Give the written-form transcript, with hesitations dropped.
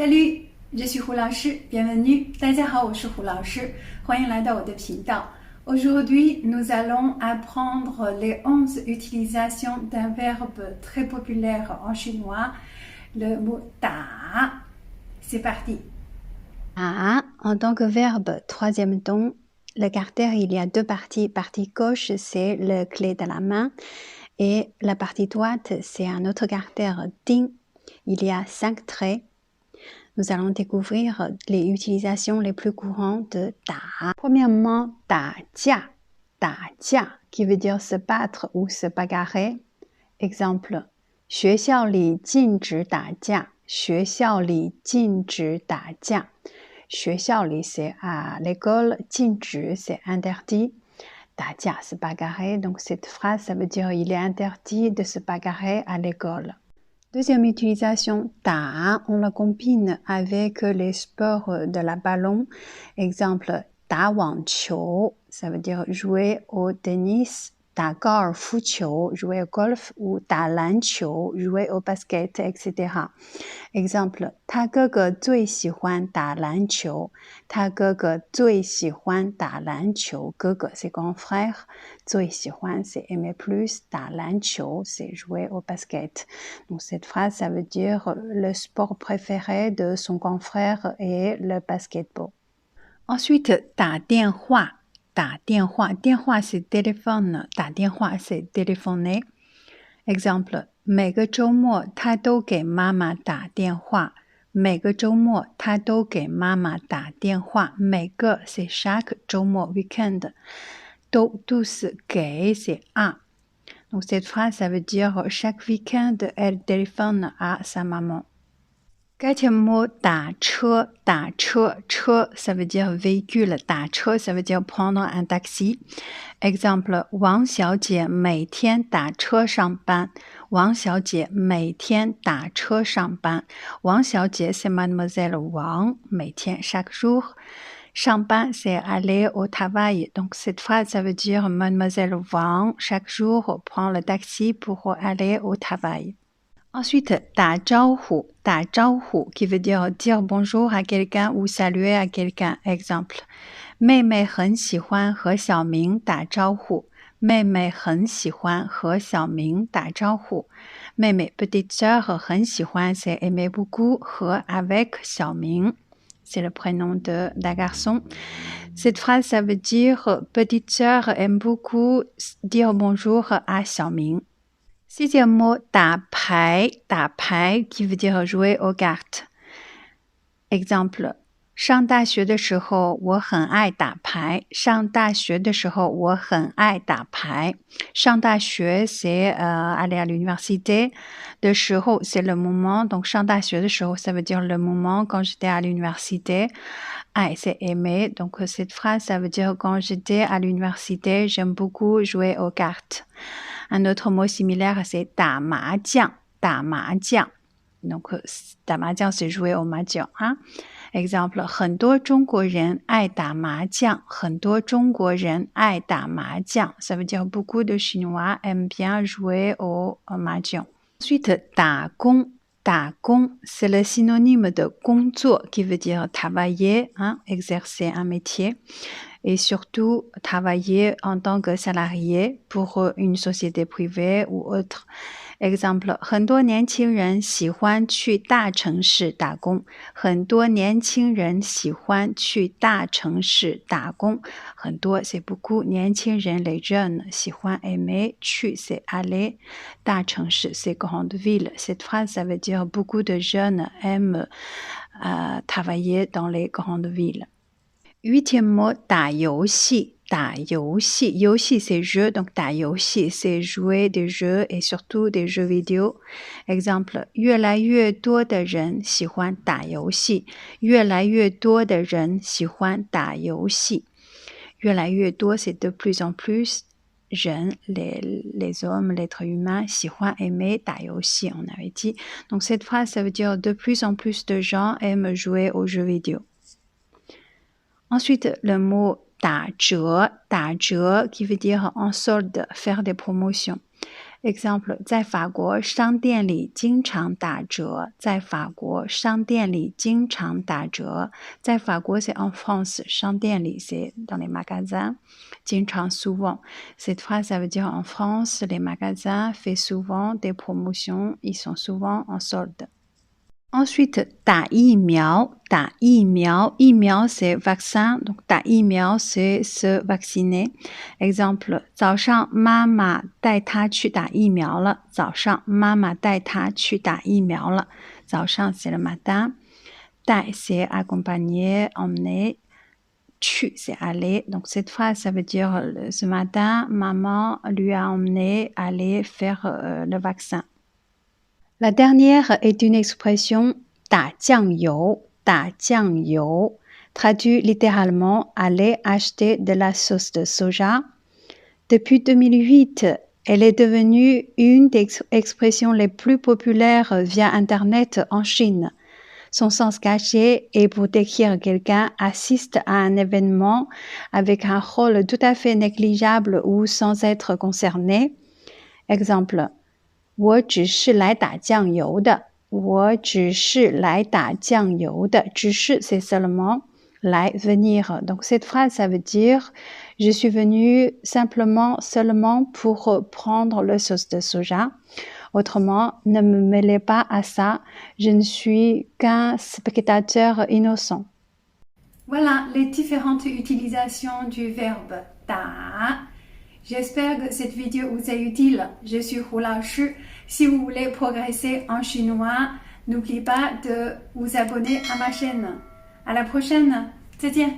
Salut, je suis胡老师 bienvenue. 大家好，我是胡老师，欢迎来到我的频道。Aujourd'hui, nous allons apprendre les 11 utilisations d'un verbe très populaire en chinois, le mot da. C'est parti. Da, en tant que verbe, troisième ton, le caractère, il y a deux parties. Partie gauche, c'est le clé de la main et la partie droite, c'est un autre caractère, ding. Il y a 5 traits. Nous allons découvrir les utilisations les plus courantes de da. Premièrement, da jia, qui veut dire se battre ou se bagarrer. Exemple, 学校里禁止打架，学校里禁止打架。学校里 c'est à l'école, 禁止 c'est interdit. 打架 se bagarrer, donc cette phrase ça veut dire il est interdit de se bagarrer à l'école. Deuxième utilisation, da, on la combine avec les sports de la ballon. Exemple, 打网球, ça veut dire jouer au tennis. 打高尔夫球, jouer au golf, ou 打篮球, jouer au basket, etc. Exemple, 他哥哥最喜欢打篮球。他哥哥最喜欢打篮球。哥哥 c'est grand frère. 最喜欢 c'est aimer plus. 打篮球 c'est jouer au basket. Donc cette phrase ça veut dire le sport préféré de son grand frère est le basketball. Ensuite, 打电话。打电话，电话 c'est téléphone, 打电话 c'est téléphoner. Exemple, 每个周末他都给妈妈打电话。每个周末他都给妈妈打电话。每个 c'est chaque 周末 weekend. 都 tous 给 c'est à. Donc cette phrase ça veut dire chaque weekend elle téléphone à sa maman. Quatrième mot, 打车，打车，车 ça veut dire véhicule, 打车 ça veut dire prendre un taxi. Exemple, 王小姐每天打车上班。王小姐每天打车上班。王小姐 c'est mademoiselle Wang, 每天 chaque jour. 上班 c'est aller au travail. Donc cette phrase ça veut dire mademoiselle Wang chaque jour prend le taxi pour aller au travail. Ensuite, 打招呼，打招呼 qui veut dire bonjour à quelqu'un ou saluer à quelqu'un. Exemple, 妹妹很喜欢和小明打招呼。妹妹很喜欢和小明打招呼。妹妹 petite sœur 很喜欢 c'est aimer beaucoup 和 avec 小明 c'est le prénom d'un garçon. Cette phrase ça veut dire petite sœur aime beaucoup dire bonjour à 小明。Sixième mot, 打牌，打牌 qui veut dire jouer aux cartes. Exemple, 上大学的时候我很爱打牌。上大学的时候我很爱打牌。上大学 c'est aller à l'université. 的时候 c'est le moment. Donc 上大学的时候 ça veut dire le moment quand j'étais à l'université. 爱 c'est aimer. Donc cette phrase ça veut dire quand j'étais à l'université, j'aime beaucoup jouer aux cartes. Un autre mot similaire, c'est 打麻将，打麻将。Donc, 打麻将 c'est jouer au 麻将。Hein? Exemple, 很多中国人爱打麻将。很多中国人爱打麻将。Ça veut dire beaucoup de Chinois aiment bien jouer au 麻将。Ensuite, 打工，打工 c'est le synonyme de 工作 qui veut dire travailler, hein, exercer un métier. Et surtout travailler en tant que salarié pour une société privée ou autre. Exemple, 很多年轻人喜欢去大城市打工。很多年轻人喜欢去大城市打工。很多 c'est beaucoup. 年轻人 les jeunes 喜欢 aimer 去 c'est aller. 大城市 c'est grande ville. Cette phrase ça veut dire beaucoup de jeunes aiment travailler dans les grandes villes. Huitième mot, 打游戏，打游戏，游戏 c'est jeu, donc 打游戏 c'est jouer des jeux et surtout des jeux vidéo. Exemple, 越来越多的人喜欢打游戏。越来越多的人喜欢打游戏。越来越多 c'est de plus en plus. 人 les hommes, l'être humain 喜欢 aimer 打游戏 on avait dit. Donc cette phrase ça veut dire de plus en plus de gens aiment jouer aux jeux vidéo. Ensuite, le mot 打折，打折 qui veut dire en solde, faire des promotions. Exemple, 在法国商店里经常打折，在法国商店里经常打折，在法国 c'est en France, 商店里 c'est dans les magasins, 经常 souvent. Cette phrase ça veut dire en France, les magasins font souvent des promotions, ils sont souvent en solde. Ensuite, 打疫苗，打疫苗，疫苗 c'est vaccin, donc 打疫苗 c'est se vacciner. Exemple, 早上妈妈带他去打疫苗了，早上妈妈带他去打疫苗了，早上 c'est le matin, 带 c'est accompagner, emmener, 去 c'est aller. Donc cette phrase ça veut dire ce matin, maman lui a emmené aller faire le vaccin. La dernière est une expression 打酱油, 打酱油, traduit littéralement aller acheter de la sauce de soja. Depuis 2008, elle est devenue une des expressions les plus populaires via Internet en Chine. Son sens caché est pour décrire quelqu'un assiste à un événement avec un rôle tout à fait négligeable ou sans être concerné. Exemple, 我只是来打酱油的，我只是来打酱油的，只是 c'est seulement, 来 venir. Donc cette phrase ça veut dire je suis venu simplement, seulement pour prendre le sauce de soja. Autrement, ne me mêlez pas à ça, je ne suis qu'un spectateur innocent. Voilà les différentes utilisations du verbe 打. J'espère que cette vidéo vous est utile. Je suis Hu Laoshi. Si vous voulez progresser en chinois, n'oubliez pas de vous abonner à ma chaîne. À la prochaine. 再见.